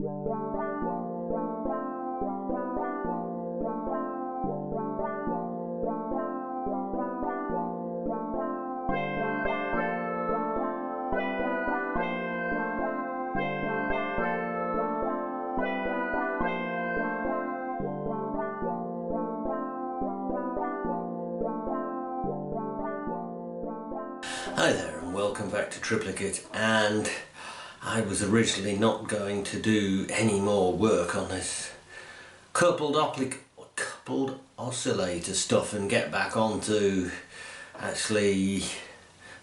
Hi there and welcome back to Triplicate, and I was originally not going to do any more work on this coupled oscillator stuff and get back onto actually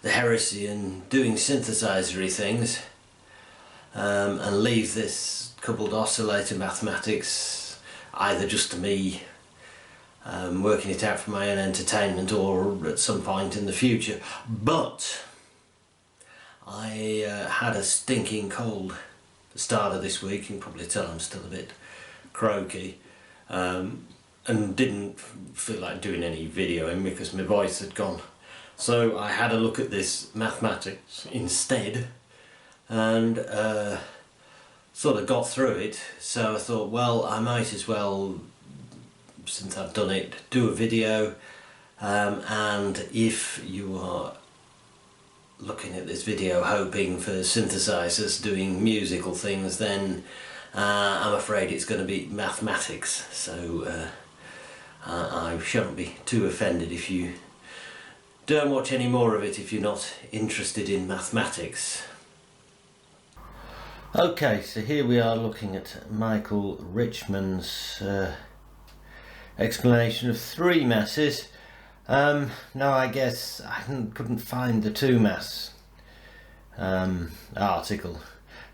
the Heresy and doing synthesizer-y things, and leave this coupled oscillator mathematics either just to me working it out for my own entertainment or at some point in the future. But I had a stinking cold at the start of this week. You can probably tell I'm still a bit croaky, and didn't feel like doing any videoing because my voice had gone. So I had a look at this mathematics instead and sort of got through it. So I thought, well, I might as well, since I've done it, do a video, and if you are looking at this video hoping for synthesizers doing musical things, then I'm afraid it's going to be mathematics, so I shan't be too offended if you don't watch any more of it if you're not interested in mathematics. Okay, so here we are looking at Michael Richman's explanation of three masses. Now I guess I couldn't find the two mass article,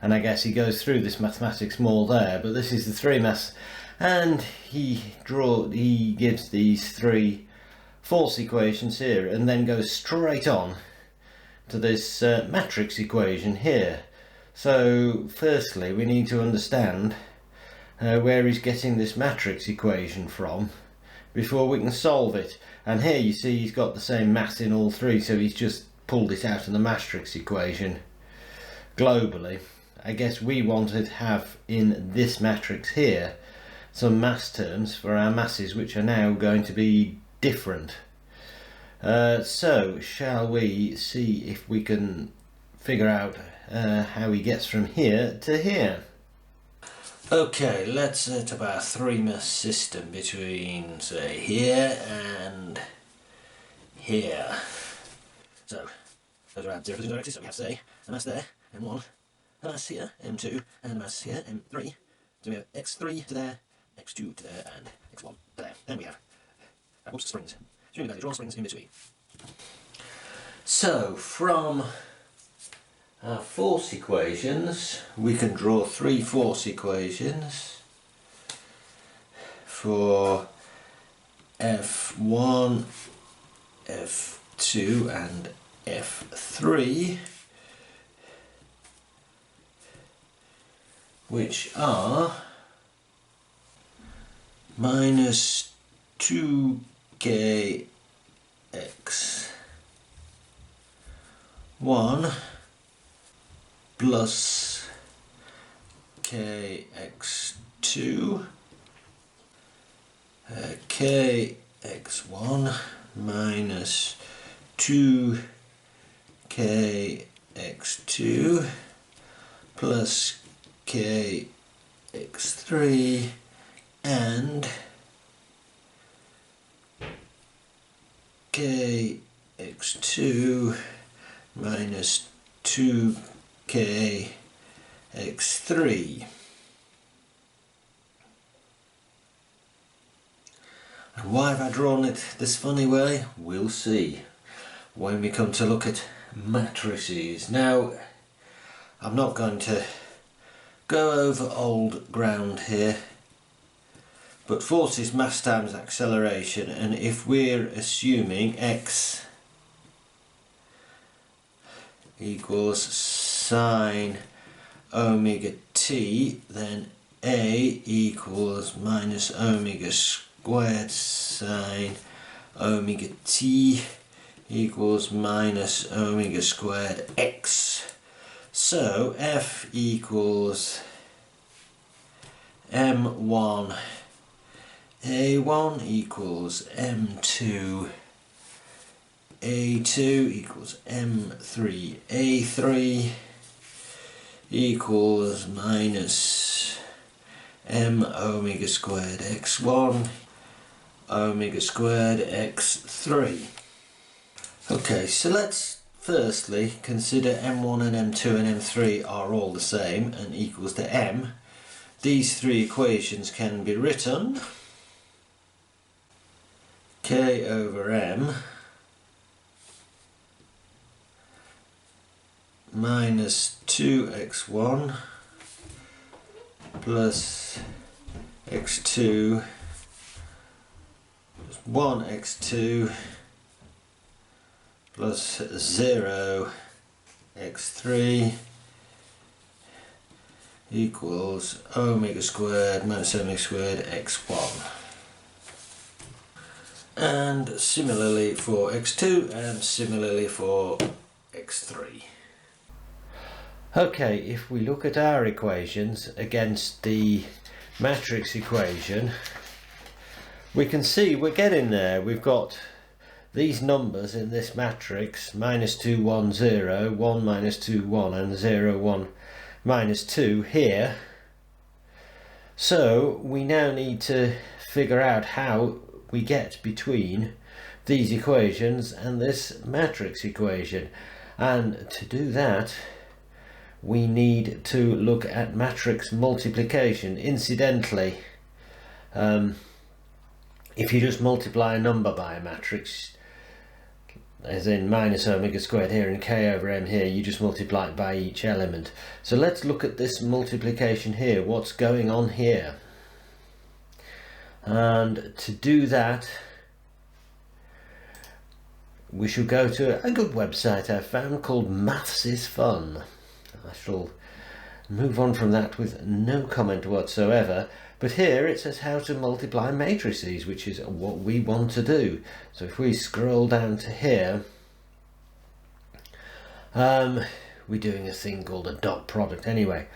and I guess he goes through this mathematics more there, but this is the three mass, and he gives these three force equations here and then goes straight on to this matrix equation here. So firstly we need to understand where he's getting this matrix equation from before we can solve it. And here you see he's got the same mass in all three, so he's just pulled it out of the matrix equation globally. I guess we wanted to have in this matrix here some mass terms for our masses, which are now going to be different. So shall we see if we can figure out how he gets from here to here. Okay, let's set up our three mass system between, say, here and here. So those are our zero directions, so we have, say, a mass there, M1, a mass here, M2, and a mass here, M3. So we have x3 to there, x2 to there, and x1 to there. Then we have springs. So we're going to draw springs in between. So from our force equations, we can draw three force equations for F1, F2 and F3, which are minus 2kx1 plus kx2, kx1 minus 2kx2 plus kx3 and kx2 minus 2kx3. And why have I drawn it this funny way? We'll see when we come to look at matrices. Now, I'm not going to go over old ground here, but force is mass times acceleration, and if we're assuming x equals sine omega t, then A equals minus omega squared sine omega t equals minus omega squared x. So F equals M1 A1 equals M2 A2 equals M3 A3 equals minus M omega squared x1 omega squared x3. Okay, so let's firstly consider M1 and M2 and M3 are all the same and equals to M. These three equations can be written K over M minus 2x1 plus x2 plus 1x2 plus 0 x3 equals omega squared minus omega squared x1. And similarly for x2 and similarly for x3. Okay, if we look at our equations against the matrix equation, we can see we're getting there. We've got these numbers in this matrix, minus 2, 1, 0, 1, minus 2, 1, and 0, 1, minus 2 here. So we now need to figure out how we get between these equations and this matrix equation. And to do that, we need to look at matrix multiplication. Incidentally, if you just multiply a number by a matrix, as in minus omega squared here and k over m here, you just multiply it by each element. So let's look at this multiplication here, what's going on here. And to do that, we shall go to a good website I found called Maths is Fun. I shall move on from that with no comment whatsoever, but here it says how to multiply matrices, which is what we want to do. So if we scroll down to here, we're doing a thing called a dot product anyway.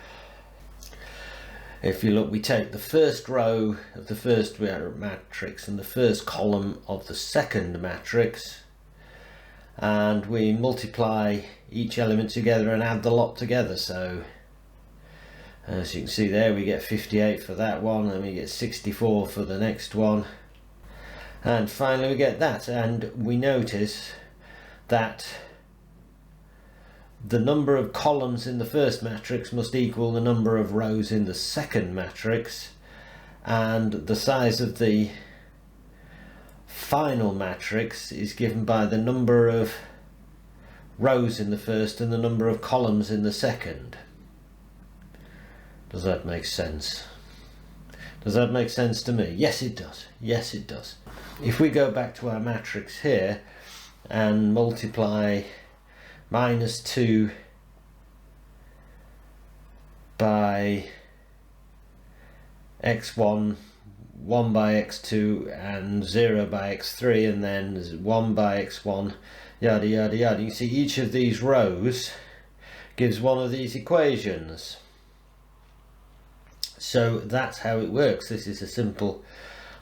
If you look, we take the first row of the first matrix and the first column of the second matrix, and we multiply each element together and add the lot together. So as you can see there, we get 58 for that one, and we get 64 for the next one, and finally we get that. And we notice that the number of columns in the first matrix must equal the number of rows in the second matrix, and the size of the final matrix is given by the number of rows in the first and the number of columns in the second. Does that make sense? Does that make sense to me? Yes it does. Yes it does. If we go back to our matrix here and multiply minus 2 by x1, 1 by x2 and 0 by x3, and then 1 by x1, yada yada yada. You see each of these rows gives one of these equations. So that's how it works. This is a simple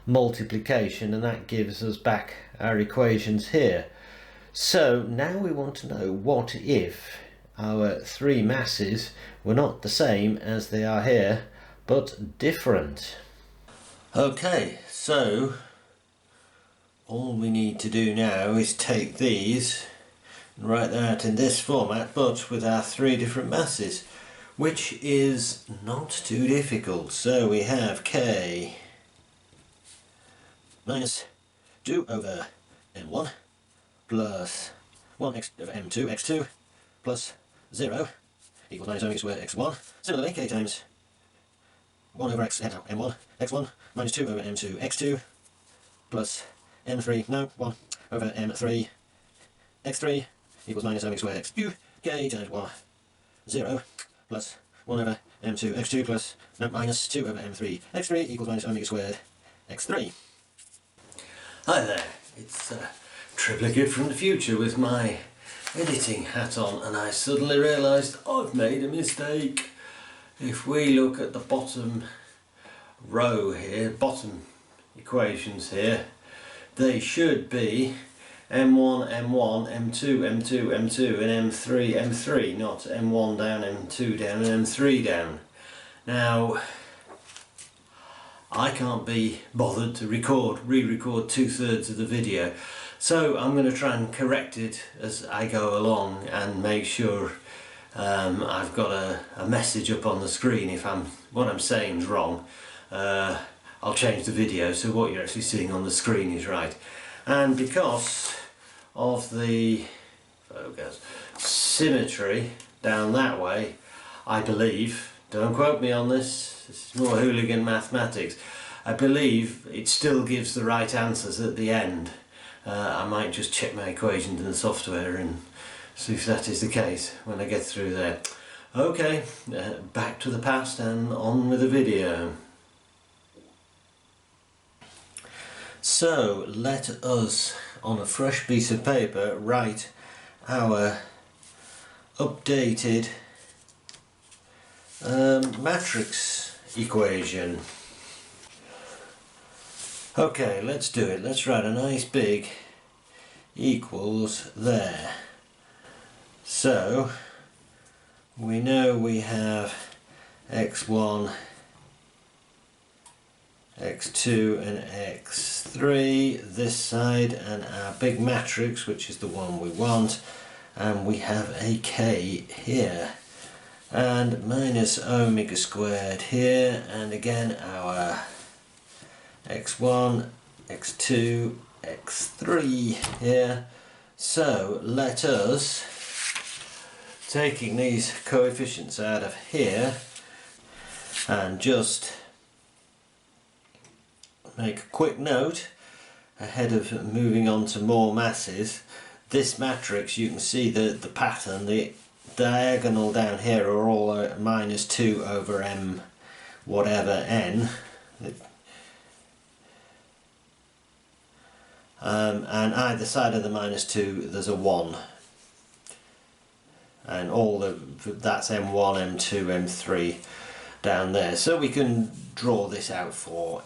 multiplication, and that gives us back our equations here. So now we want to know, what if our three masses were not the same as they are here, but different? Okay, so all we need to do now is take these and write them out in this format, but with our three different masses, which is not too difficult. So we have k minus 2 over m1 plus 1x over m2 x2 plus 0 equals minus omega squared x1. Similarly, k times 1 over x m1 x1 minus 2 over m2 x2 plus m3 1 over m3 x3 equals minus omega squared x2. K times 1 0 plus 1 over m2 x2 plus minus 2 over m3 x3 equals minus omega squared x3. Hi there, it's Triplicate from the future with my editing hat on, and I suddenly realised I've made a mistake. If we look at the bottom row here, bottom equations here, they should be M1, M1, M2, M2, M2 and M3, M3, not M1 down, M2 down and M3 down. Now, I can't be bothered to re-record 2/3 of the video, so I'm going to try and correct it as I go along and make sure I've got a message up on the screen. If what I'm saying is wrong, I'll change the video so what you're actually seeing on the screen is right. And because of the symmetry down that way, I believe, don't quote me on this, this is more hooligan mathematics, I believe it still gives the right answers at the end. I might just check my equations in the software and see if that is the case when I get through there. Okay, back to the past and on with the video. So let us, on a fresh piece of paper, write our updated matrix equation. Okay, let's do it. Let's write a nice big equals there. So we know we have x1, x2 and x3 this side, and our big matrix, which is the one we want, and we have a k here, and minus omega squared here, and again our x1, x2, x3 here. So let us, taking these coefficients out of here, and just make a quick note ahead of moving on to more masses. This matrix, you can see the pattern, the diagonal down here are all minus 2 over m whatever n, and either side of the minus 2 there's a 1, and that's m1, m2, m3 down there. So we can draw this out for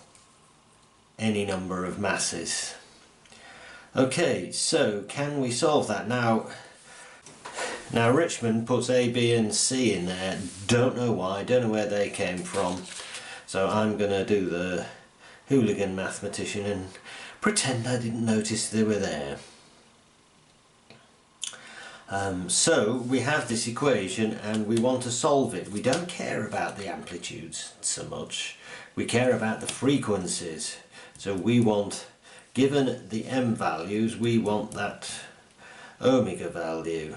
any number of masses. Okay, so can we solve that? Now Richmond puts A, B and C in there, don't know why, don't know where they came from, so I'm going to do the hooligan mathematician and pretend I didn't notice they were there. So we have this equation and we want to solve it. We don't care about the amplitudes so much, we care about the frequencies. So we want, given the m values, we want that omega value.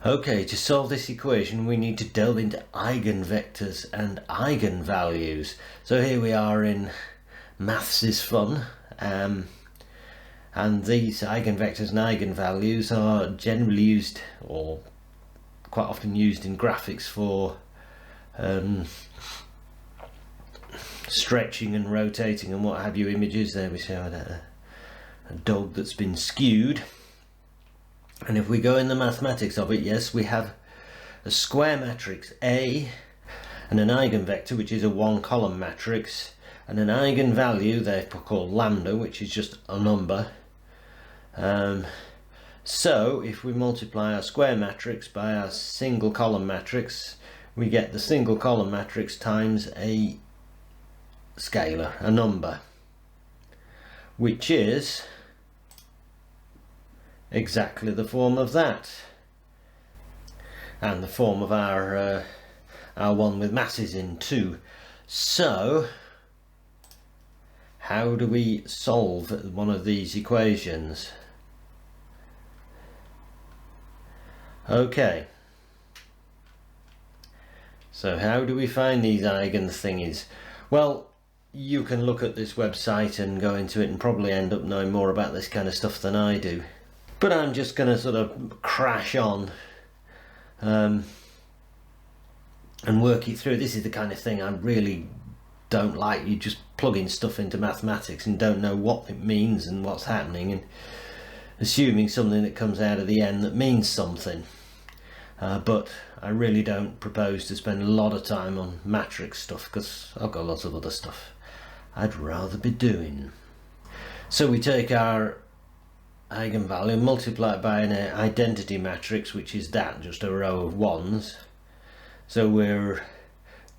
Okay, to solve this equation we need to delve into eigenvectors and eigenvalues. So here we are in Maths is Fun, and these eigenvectors and eigenvalues are generally used, or quite often used, in graphics for stretching and rotating and what have you images. There we show a dog that's been skewed. And if we go in the mathematics of it, yes, we have a square matrix A and an eigenvector, which is a one column matrix, and an eigenvalue they've called lambda, which is just a number. So if we multiply our square matrix by our single column matrix, we get the single column matrix times a scalar, a number, which is exactly the form of that, and the form of our one with masses in too. So how do we solve one of these equations? Okay, so how do we find these eigen thingies? Well, you can look at this website and go into it and probably end up knowing more about this kind of stuff than I do. But I'm just going to sort of crash on and work it through. This is the kind of thing I really don't like. You just plugging stuff into mathematics and don't know what it means and what's happening, and assuming something that comes out of the end that means something. but I really don't propose to spend a lot of time on matrix stuff because I've got lots of other stuff I'd rather be doing. So we take our eigenvalue and multiply it by an identity matrix, which is that, just a row of ones. So we're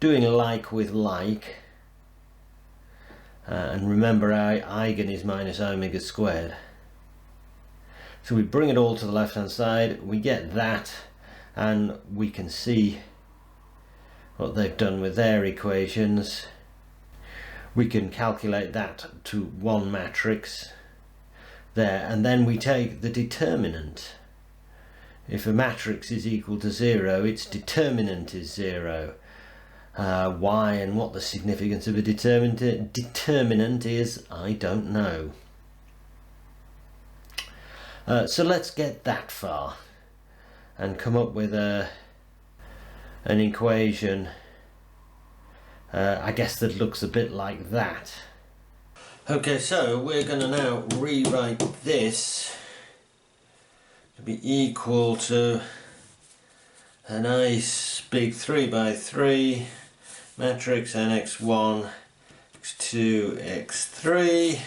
doing like with like, and remember our eigen is minus omega squared. So we bring it all to the left hand side, we get that, and we can see what they've done with their equations. We can calculate that to one matrix there, and then we take the determinant. If a matrix is equal to 0, its determinant is 0. Why and what the significance of a determinant is, I don't know. So let's get that far and come up with an equation, I guess, that looks a bit like that. Okay, so we're going to now rewrite this to be equal to a nice big 3x3 matrix nx1, x2, x3,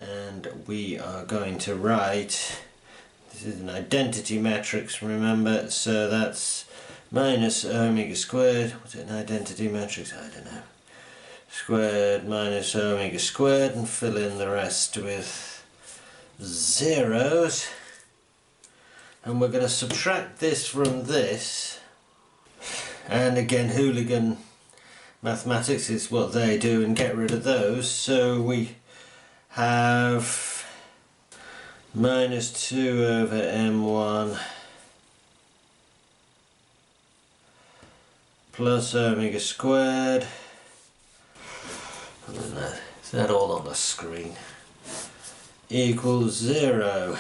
and we are going to write, this is an identity matrix, remember, so that's minus omega squared. What's it, an identity matrix? I don't know. Squared minus omega squared, and fill in the rest with zeros. And we're going to subtract this from this. And again, hooligan mathematics is what they do, and get rid of those. So we have minus 2 over m1 plus omega squared. Is that all on the screen? Equals 0.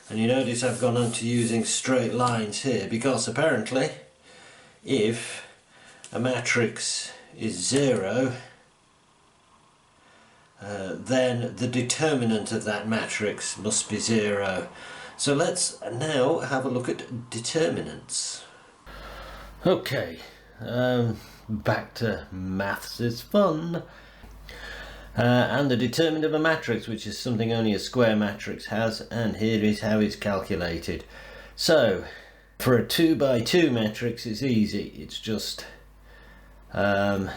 And you notice I've gone on to using straight lines here, because apparently if a matrix is 0, then the determinant of that matrix must be 0. So let's now have a look at determinants. Okay, back to maths is fun. And the determinant of a matrix, which is something only a square matrix has, and here is how it's calculated. So for a 2 by 2 matrix it's easy, it's just the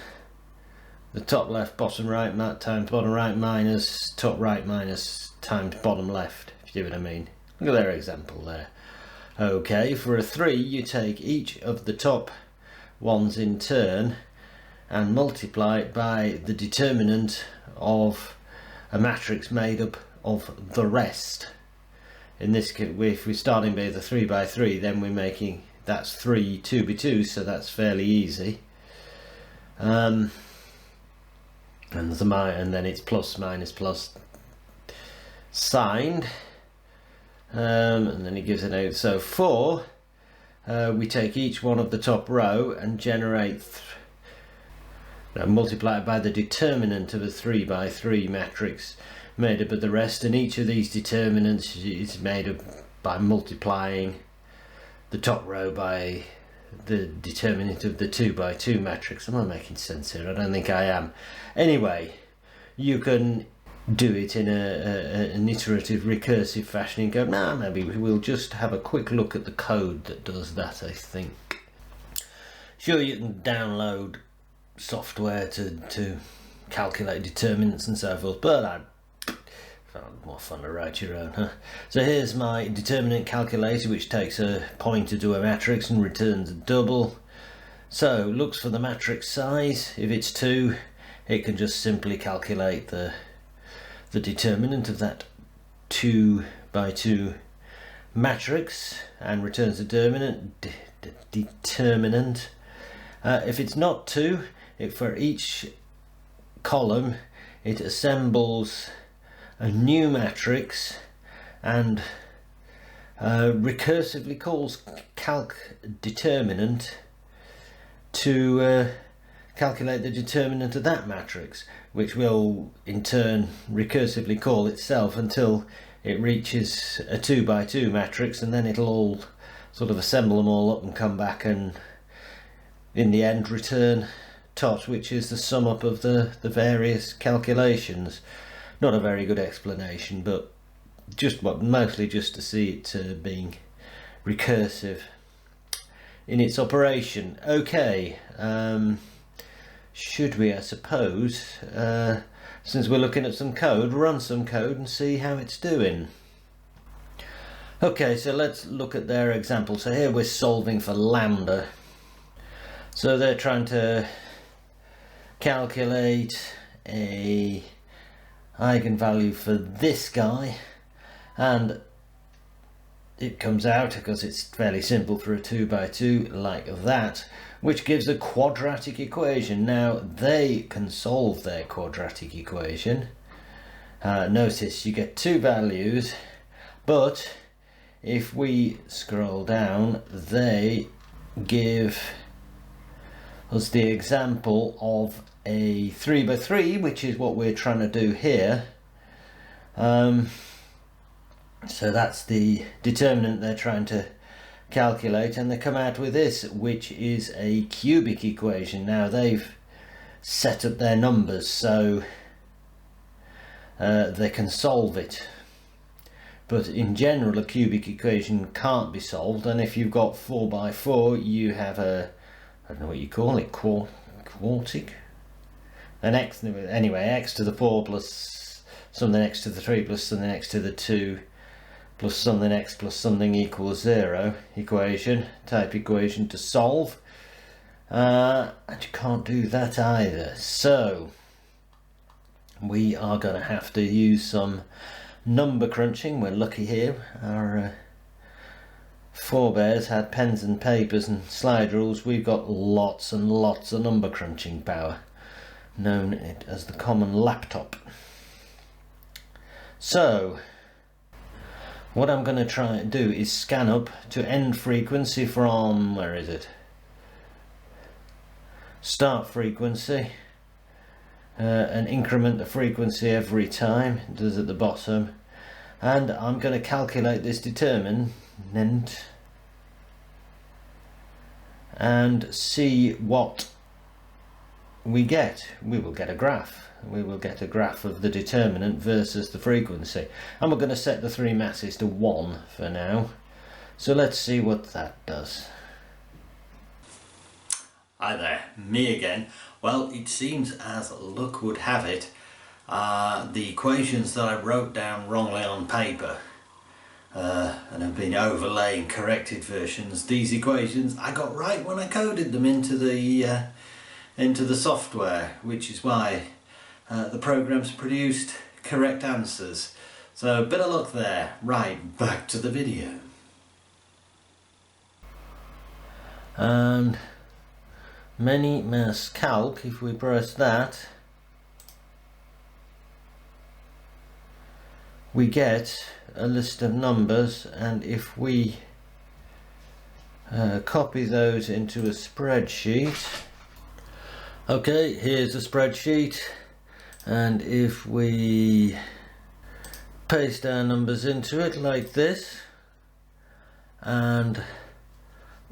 top left bottom right times bottom right minus top right minus times bottom left, if you see what I mean. Look at their example there. Okay, for a 3 you take each of the top ones in turn and multiply it by the determinant of a matrix made up of the rest. In this case, if we're starting with the 3 by 3, then we're making, that's 3 2 by 2, so that's fairly easy. And then it's plus minus plus signed, and then he gives it out. So 4, we take each one of the top row and generate multiply it by the determinant of a 3 by 3 matrix made up of the rest, and each of these determinants is made up by multiplying the top row by the determinant of the 2 by 2 matrix. Am I making sense here? I don't think I am. Anyway, you can do it in an iterative recursive fashion and go, nah, maybe we'll just have a quick look at the code that does that, I think. Sure, you can download software to calculate determinants and so forth, but I found it more fun to write your own, huh? So here's my determinant calculator, which takes a pointer to a matrix and returns a double. So looks for the matrix size. If it's 2, it can just simply calculate the determinant of that 2 by 2 matrix and returns the determinant. If it's not 2, for each column it assembles a new matrix and recursively calls calc determinant to calculate the determinant of that matrix, which will in turn recursively call itself until it reaches a 2 by 2 matrix, and then it'll all sort of assemble them all up and come back and in the end return tot, which is the sum up of the various calculations. Not a very good explanation, but just mostly just to see it being recursive in its operation. Okay, should we, I suppose, since we're looking at some code, run some code and see how it's doing. Okay, so let's look at their example. So here we're solving for lambda. So they're trying to calculate a eigenvalue for this guy, and it comes out, because it's fairly simple for a 2 by 2 like that, which gives a quadratic equation. Now they can solve their quadratic equation. Notice you get two values, but if we scroll down, they give us the example of a 3 by 3, which is what we're trying to do here. So that's the determinant they're trying to calculate, and they come out with this, which is a cubic equation. Now they've set up their numbers so they can solve it, but in general a cubic equation can't be solved, and if you've got 4 by 4 you have a, I don't know what you call it, quartic, an x, anyway, x to the 4 plus something x to the 3 plus something x to the 2 plus something x plus something equals 0 equation, type equation to solve, and you can't do that either. So we are going to have to use some number crunching. We're lucky here, our forebears had pens and papers and slide rules. We've got lots and lots of number crunching power, known as the common laptop. So what I'm going to try and do is scan up to end frequency from, where is it? Start frequency, and increment the frequency every time. It does at the bottom, and I'm going to calculate this determinant and see what we get. We will get a graph. We will get a graph of the determinant versus the frequency, and we're going to set the three masses to 1 for now. So let's see what that does. Hi there, me again. Well, it seems as luck would have it, the equations that I wrote down wrongly on paper and have been overlaying corrected versions, these equations I got right when I coded them into the software, which is why the program's produced correct answers. So a bit of luck there. Right, back to the video. And many mass calc, if we press that, we get a list of numbers, and if we copy those into a spreadsheet, okay, here's a spreadsheet, and if we paste our numbers into it like this and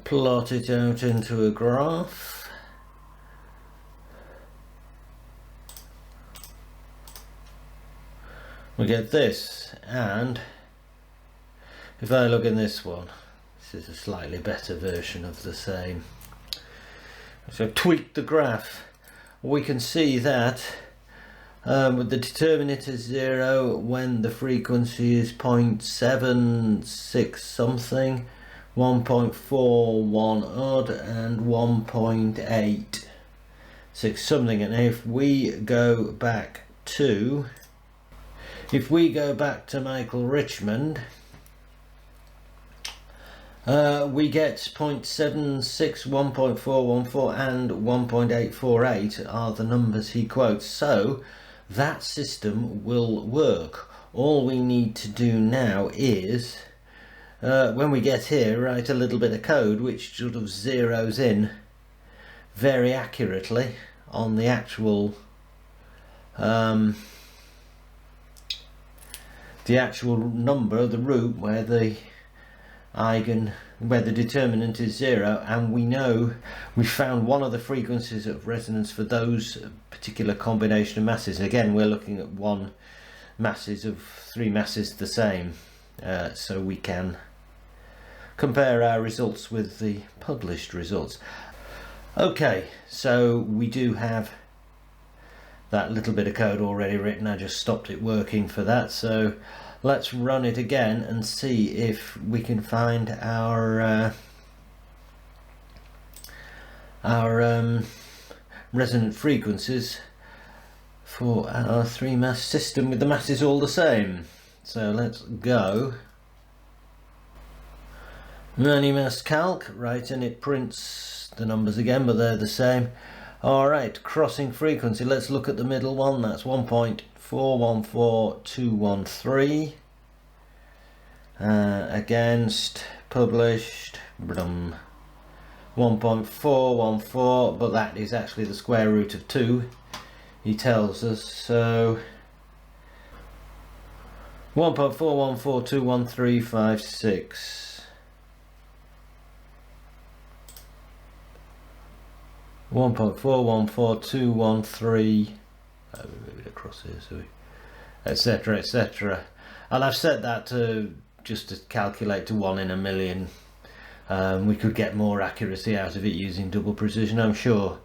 plot it out into a graph, we get this. And if I look in this one, this is a slightly better version of the same. So tweak the graph, we can see that with the determinant is 0 when the frequency is 0.76 something, 1.41 odd, and 1.86 something. And if we go back to Michael Richmond, we get 0.76, 1.414 and 1.848 are the numbers he quotes. So that system will work. All we need to do now is, when we get here, write a little bit of code which sort of zeroes in very accurately on the actual number, the root where the where the determinant is 0, and we know we found one of the frequencies of resonance for those particular combination of masses. Again, we're looking at one masses of three masses the same, so we can compare our results with the published results. Okay, so we do have that little bit of code already written. I just stopped it working for that, so let's run it again and see if we can find our resonant frequencies for our three mass system with the masses all the same. So let's go many mass calc, right, and it prints the numbers again, but they're the same. Alright, crossing frequency, let's look at the middle one. That's 1.414213 against published 1.414, but that is actually the square root of 2, he tells us. So 1.41421356. 1.414213, move it across here, so etc, etc. And I've set that to just to calculate to 1 in a million. We could get more accuracy out of it using double precision, I'm sure,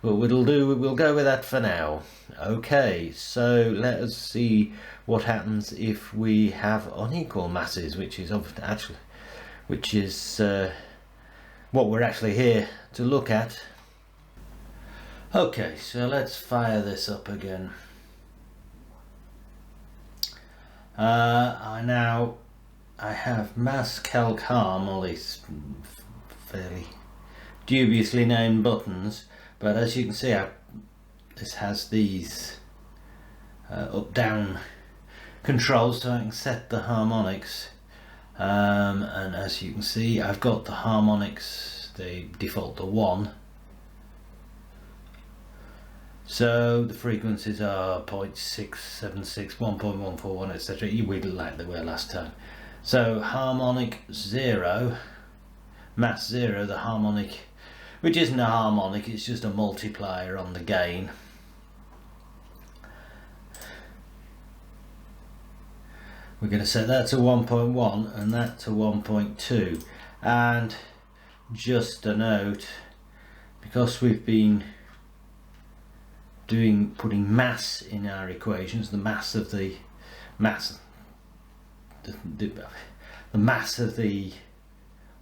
but we'll go with that for now. Okay, so let us see what happens if we have unequal masses, which is what we're actually here to look at. Okay, so let's fire this up again. I have mass calc harm, all these fairly dubiously named buttons, but as you can see, this has these up-down controls, so I can set the harmonics, and as you can see, I've got the harmonics, they default to 1. So the frequencies are 0.676, 1.141, etc. We like they were last time. So harmonic 0, mass 0, the harmonic, which isn't a harmonic, it's just a multiplier on the gain. We're going to set that to 1.1 and that to 1.2. And just a note, because we've been putting mass in our equations, the mass of the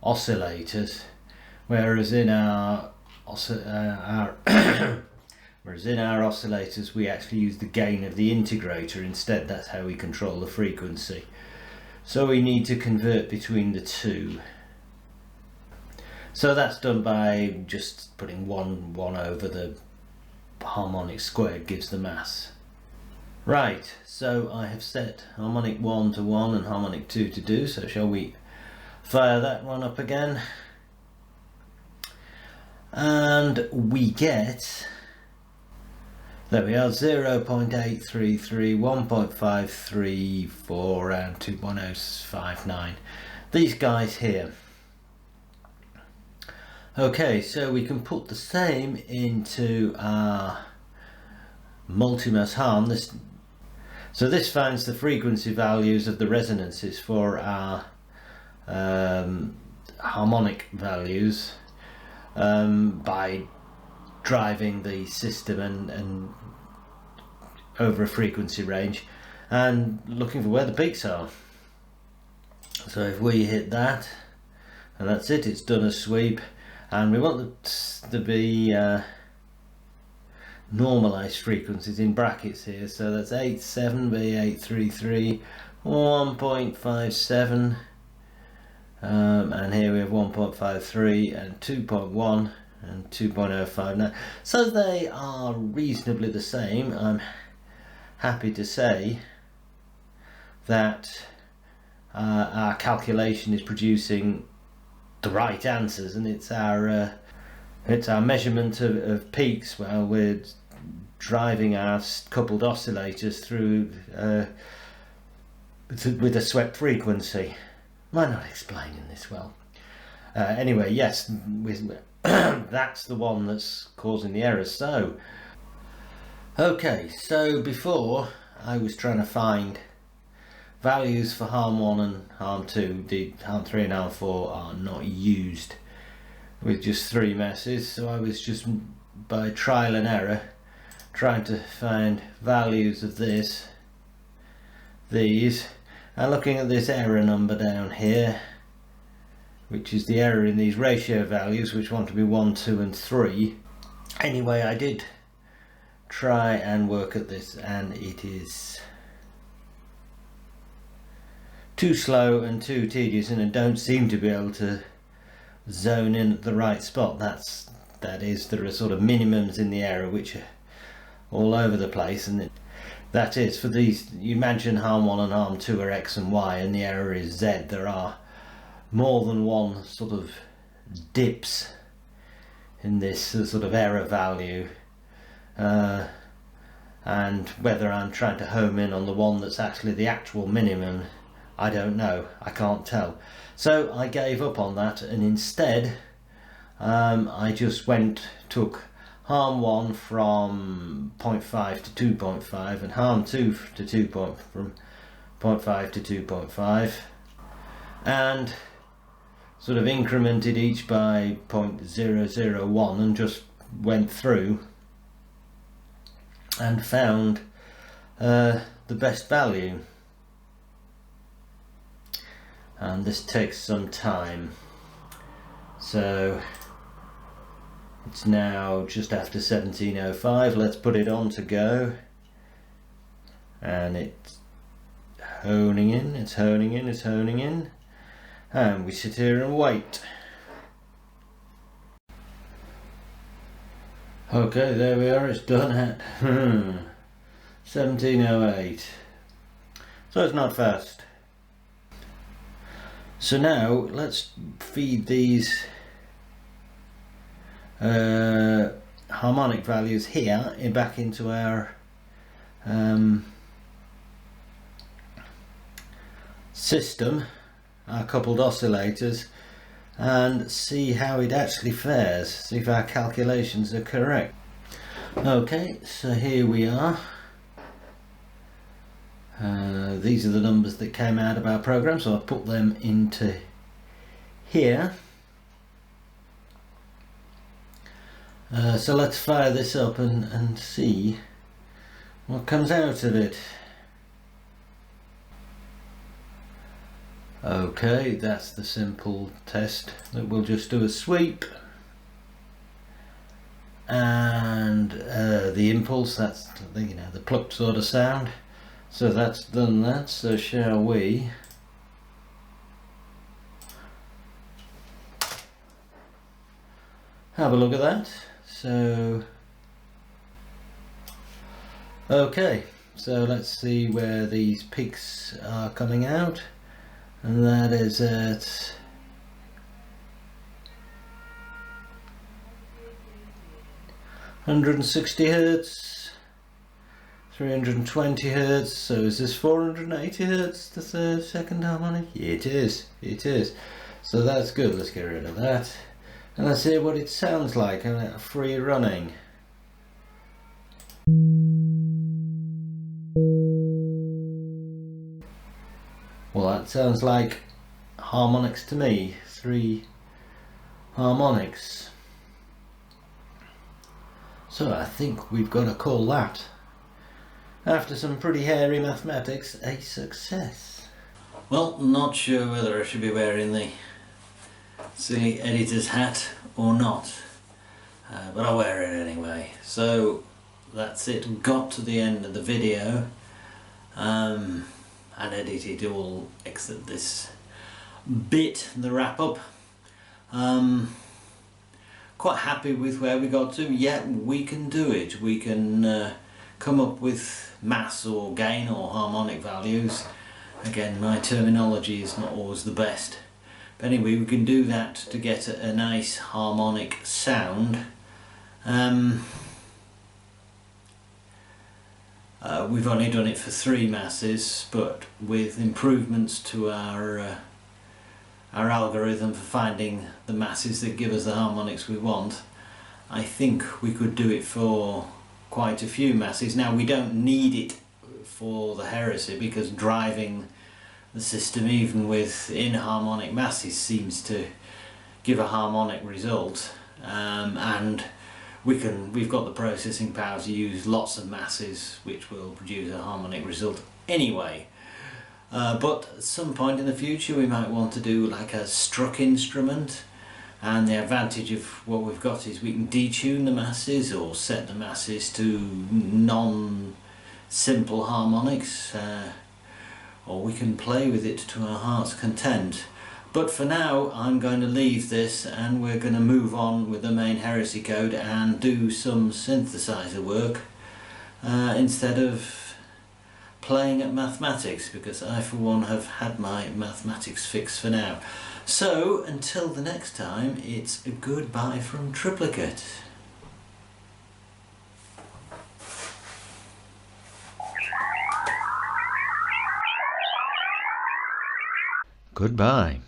oscillators, whereas in our oscillators we actually use the gain of the integrator instead. That's how we control the frequency. So we need to convert between the two. So that's done by just putting 1 over the harmonic squared gives the mass. Right, so I have set harmonic 1 to 1 and harmonic 2 to do, so shall we fire that one up again? And we get, there we are, 0.833, 1.534 and 2.059. These guys here. Okay, so we can put the same into our multimass harm. So this finds the frequency values of the resonances for our harmonic values by driving the system and over a frequency range and looking for where the peaks are. So if we hit that, and that's it, it's done a sweep. And we want it to be normalized frequencies in brackets here, so that's 87B833, 1.57, and here we have 1.53 and 2.1 and 2.059. So they are reasonably the same. I'm happy to say that our calculation is producing the right answers, and it's our measurement of peaks while we're driving our coupled oscillators through with a swept frequency. Am I not explaining this well? Anyway, yes, that's the one that's causing the errors. So, okay, so before I was trying to find values for harm 1 and harm 2. The harm 3 and harm 4 are not used with just 3 messes, so I was just by trial and error trying to find values of these, and looking at this error number down here, which is the error in these ratio values, which want to be 1, 2 and 3. Anyway, I did try and work at this, and it is too slow and too tedious, and I don't seem to be able to zone in at the right spot. That is, there are sort of minimums in the error which are all over the place, and that is for these. You imagine harm 1 and harm 2 are x and y, and the error is z. There are more than one sort of dips in this sort of error value, and whether I'm trying to home in on the one that's actually the actual minimum, I don't know, I can't tell. So I gave up on that, and instead I just took harm 1 from 0.5 to 2.5 and harm 2 to from 0.5 to 2.5, and sort of incremented each by 0.001 and just went through and found the best value. And this takes some time, so it's now just after 17:05. Let's put it on to go, and it's honing in, it's honing in, it's honing in, and we sit here and wait. Okay, there we are, it's done at 17:08, so it's not fast. So now let's feed these harmonic values here back into our system, our coupled oscillators, and see how it actually fares, see if our calculations are correct. Okay, so here we are. These are the numbers that came out of our program, so I've put them into here. So let's fire this up and see what comes out of it. Okay, that's the simple test that we'll just do a sweep, and the impulse, that's the, the plucked sort of sound. So that's done that, so shall we have a look at that? So, okay, so let's see where these peaks are coming out, and that is at 160 Hertz. 320 Hertz, so is this 480 Hertz, the third, second harmonic? Yeah, it is. So that's good, let's get rid of that. And let's hear what it sounds like on free running. Well, that sounds like harmonics to me, 3 harmonics. So I think we've got to call that, after some pretty hairy mathematics, a success. Well, not sure whether I should be wearing the silly editor's hat or not, but I'll wear it anyway. So that's it, got to the end of the video, and edited all except this bit, the wrap up. Quite happy with where we got to. Yeah, we can do it. We can come up with mass or gain or harmonic values. Again, my terminology is not always the best, but anyway, we can do that to get a nice harmonic sound. We've only done it for 3 masses, but with improvements to our our algorithm for finding the masses that give us the harmonics we want, I think we could do it for quite a few masses. Now we don't need it for the Heresy because driving the system even with inharmonic masses seems to give a harmonic result, and we've got the processing power to use lots of masses which will produce a harmonic result anyway. But at some point in the future we might want to do like a struck instrument, and the advantage of what we've got is we can detune the masses or set the masses to non-simple harmonics, or we can play with it to our heart's content. But for now I'm going to leave this and we're going to move on with the main Heresy code and do some synthesizer work instead of playing at mathematics, because I for one have had my mathematics fix for now. So until the next time, it's a goodbye from Triplicate. Goodbye.